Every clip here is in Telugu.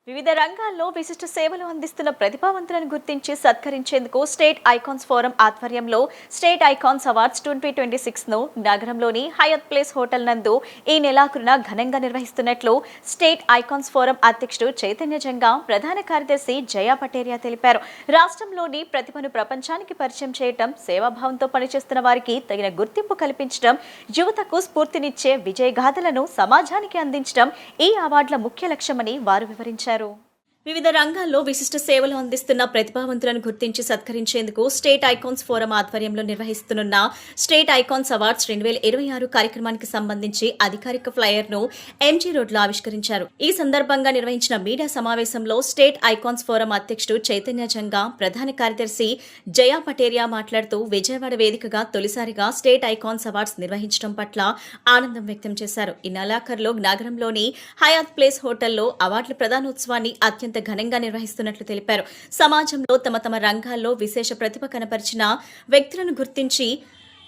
వివిధ రంగాల్లో విశిష్ట సేవలు అందిస్తున్న ప్రతిభావంతులను గుర్తించి సత్కరించేందుకు స్టేట్ ఐకాన్స్ ఫోరం ఆధ్వర్యంలో స్టేట్ ఐకాన్స్ అవార్డ్స్ 2026 ను నగరంలోని హయత్ ప్లేస్ హోటల్ నందు ఈ నెలాఖరున ఘనంగా నిర్వహిస్తున్నట్లు స్టేట్ ఐకాన్స్ ఫోరం అధ్యక్షుడు చైతన్య జంగా, ప్రధాన కార్యదర్శి జయా పటేరియా తెలిపారు. రాష్ట్రంలోని ప్రతిభను ప్రపంచానికి పరిచయం చేయటం, సేవాభావంతో పనిచేస్తున్న వారికి తగిన గుర్తింపు కల్పించడం, యువతకు స్ఫూర్తినిచ్చే విజయగాథలను సమాజానికి అందించడం ఈ అవార్డుల ముఖ్య లక్ష్యమని వారు వివరించారు. వివిధ రంగాల్లో విశిష్ట సేవలు అందిస్తున్న ప్రతిభావంతులను గుర్తించి సత్కరించేందుకు స్టేట్ ఐకాన్స్ ఫోరం ఆధ్వర్యంలో నిర్వహిస్తున్న స్టేట్ ఐకాన్స్ అవార్డ్స్ 2026 కార్యక్రమానికి సంబంధించి అధికారిక ఫ్లైయర్ ను ఎంజీ రోడ్లో ఆవిష్కరించారు. ఈ సందర్భంగా నిర్వహించిన మీడియా సమావేశంలో స్టేట్ ఐకాన్స్ ఫోరం అధ్యక్షుడు చైతన్య జంగా, ప్రధాన కార్యదర్శి జయా పటేరియా మాట్లాడుతూ విజయవాడ వేదికగా తొలిసారిగా స్టేట్ ఐకాన్స్ అవార్డ్స్ నిర్వహించడం పట్ల ఆనందం వ్యక్తం చేశారు. ఈ నెలాఖరులో నగరంలోని హయాత్ ప్లేస్ హోటల్లో అవార్డుల ప్రదానోత్సవాన్ని అత్యంత ఘనంగా నిర్వహిస్తున్నట్లు తెలిపారు. సమాజంలో తమ రంగాల్లో విశేష ప్రతిభ కనపరిచిన వ్యక్తులను గుర్తించి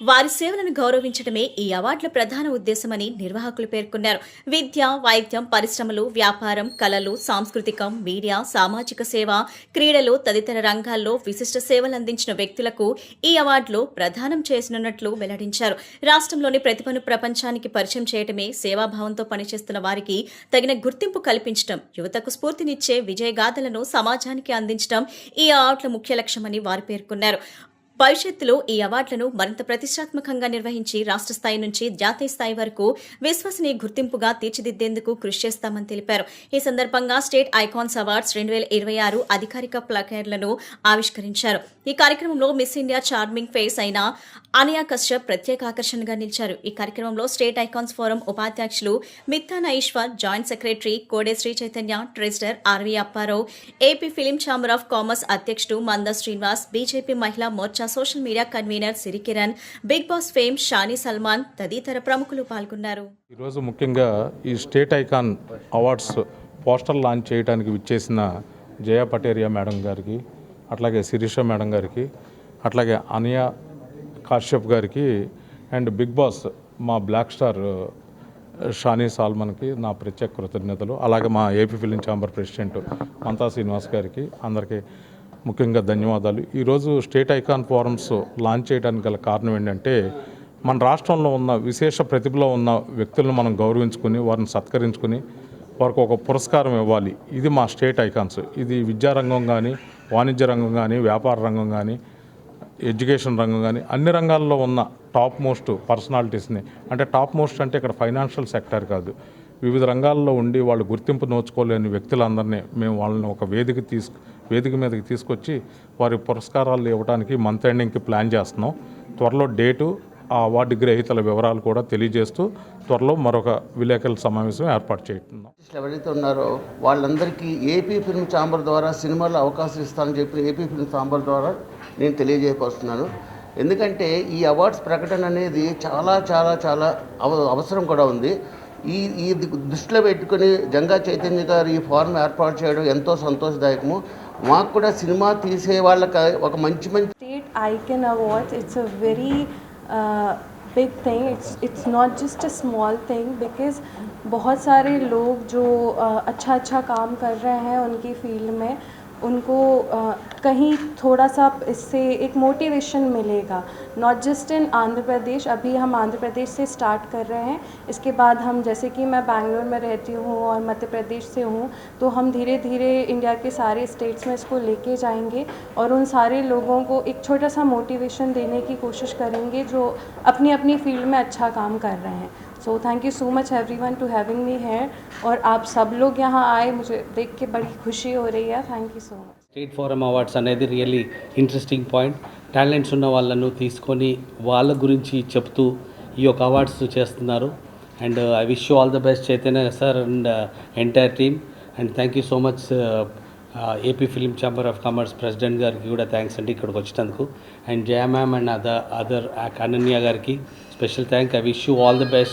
వారి సేవలను గౌరవించడమే ఈ అవార్డుల ప్రధాన ఉద్దేశమని నిర్వాహకులు పేర్కొన్నారు. విద్య, వైద్యం, పరిశ్రమలు, వ్యాపారం, కళలు, సాంస్కృతికం, మీడియా, సామాజిక సేవ, క్రీడలు తదితర రంగాల్లో విశిష్ట సేవలు అందించిన వ్యక్తులకు ఈ అవార్డులు ప్రదానం చేసినట్లు వెల్లడించారు. రాష్ట్రంలోని ప్రతిభను ప్రపంచానికి పరిచయం చేయడమే, సేవాభావంతో పనిచేస్తున్న వారికి తగిన గుర్తింపు కల్పించడం, యువతకు స్ఫూర్తినిచ్చే విజయగాథలను సమాజానికి అందించడం ఈ అవార్డుల ముఖ్య లక్ష్యమని వారు పేర్కొన్నారు. భవిష్యత్తులో ఈ అవార్డులను మరింత ప్రతిష్టాత్మకంగా నిర్వహించి రాష్ట్ర స్థాయి నుంచి జాతీయ స్థాయి వరకు విశ్వసనీయ గుర్తింపుగా తీర్చిదిద్దేందుకు కృషి చేస్తామని తెలిపారు. ఈ సందర్భంగా స్టేట్ ఐకాన్స్ అవార్డ్స్ 2026 అధికారిక ప్లకార్డులను ఆవిష్కరించారు. ఈ కార్యక్రమంలో మిస్ ఇండియా చార్మింగ్ ఫేస్ అయిన అనియా కశ్యప్ ప్రత్యేక ఆకర్షణగా నిలిచారు. ఈ కార్యక్రమంలో స్టేట్ ఐకాన్స్ ఫోరం ఉపాధ్యక్షులు మిత్తాన Eshwar, joint secretary Kode Sri Chaitanya, treasurer RV Apparao, AP film chamber of commerce అధ్యక్షుడు Manda Srinivas, BJP Mahila Morcha social media convener Siri Kiran, Bigg Boss fame Shani Salman తదితర ప్రముఖులు పాల్గొన్నారు. ఈరోజు ముఖ్యంగా ఈ state icon awards poster launch చేయడానికి విచ్చేసిన జయా పటేరియా మేడం గారికి, అట్లాగే శిరీష మేడం గారికి, అట్లాగే అనియా కాశ్యప్ గారికి అండ్ బిగ్ బాస్ మా బ్లాక్ స్టార్ షానీ సాల్మన్కి నా ప్రత్యేక కృతజ్ఞతలు. అలాగే మా AP film chamber president Mantha Srinivas గారికి అందరికీ ముఖ్యంగా ధన్యవాదాలు. ఈరోజు స్టేట్ ఐకాన్ ఫోరమ్స్ లాంచ్ చేయడానికి గల కారణం ఏంటంటే, మన రాష్ట్రంలో ఉన్న విశేష ప్రతిభలో ఉన్న వ్యక్తులను మనం గౌరవించుకుని వారిని సత్కరించుకుని వారికి ఒక పురస్కారం ఇవ్వాలి. ఇది మా స్టేట్ ఐకాన్స్. ఇది విద్యారంగం కానీ, వాణిజ్య రంగం కానీ, వ్యాపార రంగం కానీ, ఎడ్యుకేషన్ రంగం కానీ అన్ని రంగాల్లో ఉన్న టాప్ మోస్ట్ పర్సనాలిటీస్ని, అంటే టాప్ మోస్ట్ అంటే ఇక్కడ ఫైనాన్షియల్ సెక్టర్ కాదు, వివిధ రంగాల్లో ఉండి వాళ్ళు గుర్తింపు నోచుకోలేని వ్యక్తులందరినీ మేము వాళ్ళని ఒక వేదిక మీదకి తీసుకొచ్చి వారి పురస్కారాలు ఇవ్వడానికి మంత్ ఎండింగ్కి ప్లాన్ చేస్తున్నాం. త్వరలో డేటు, ఆ అవార్డు గ్రహీతల వివరాలు కూడా తెలియజేస్తూ త్వరలో మరొక విలేకరుల సమావేశం ఏర్పాటు చేస్తున్నాం. ఎవరైతే ఉన్నారో వాళ్ళందరికీ ఏపీ ఫిల్మ్ ఛాంబర్ ద్వారా సినిమాలో అవకాశం ఇస్తానని చెప్పి ఏపీ ఫిల్మ్ ఛాంబర్ ద్వారా నేను తెలియజేయపరుస్తున్నాను. ఎందుకంటే ఈ అవార్డ్స్ ప్రకటన అనేది చాలా చాలా చాలా అవసరం కూడా ఉంది. ఈ దృష్టిలో పెట్టుకుని జంగా చైతన్య గారు ఈ ఫారం ఏర్పాటు చేయడం ఎంతో సంతోషదాయకము. మాకు కూడా సినిమా తీసే వాళ్ళకి ఒక మంచి state icon awards it's a very big thing. It's not just a small thing because बहुत सारे लोग जो अच्छा काम कर रहे हैं उनकी फील्ड में उनको कहीं थोड़ा सा इससे एक मोटिवेशन मिलेगा. Not just in Andhra Pradesh, अभी हम आंध्र प्रदेश से स्टार्ट कर रहे हैं. इसके बाद हम, जैसे कि मैं बैंगलोर में रहती हूँ और मध्य प्रदेश से हूँ, तो हम धीरे धीरे इंडिया के सारे स्टेट्स में इसको लेके जाएंगे और उन सारे लोगों को एक छोटा सा मोटिवेशन देने की कोशिश करेंगे जो अपनी अपनी फील्ड में अच्छा काम कर रहे हैं. So thank you so much everyone to having me here. और आप सब लोग यहाँ आए, मुझे देख के बड़ी खुशी हो रही है. Thank you so much. State forum awards అనేది రియల్లీ ఇంట్రెస్టింగ్ పాయింట్. టాలెంట్స్ ఉన్న వాళ్ళను తీసుకొని వాళ్ళ గురించి చెప్తూ ఈ యొక్క అవార్డ్స్ చేస్తున్నారు. And I wish you all the best Chaitanya sir and entire team. And thank you so much AP film chamber of commerce president గారికి కూడా థ్యాంక్స్ అండి ఇక్కడికి వచ్చినందుకు. And Jaya ma'am and other Ananya గారికి special thank. I wish you all the best.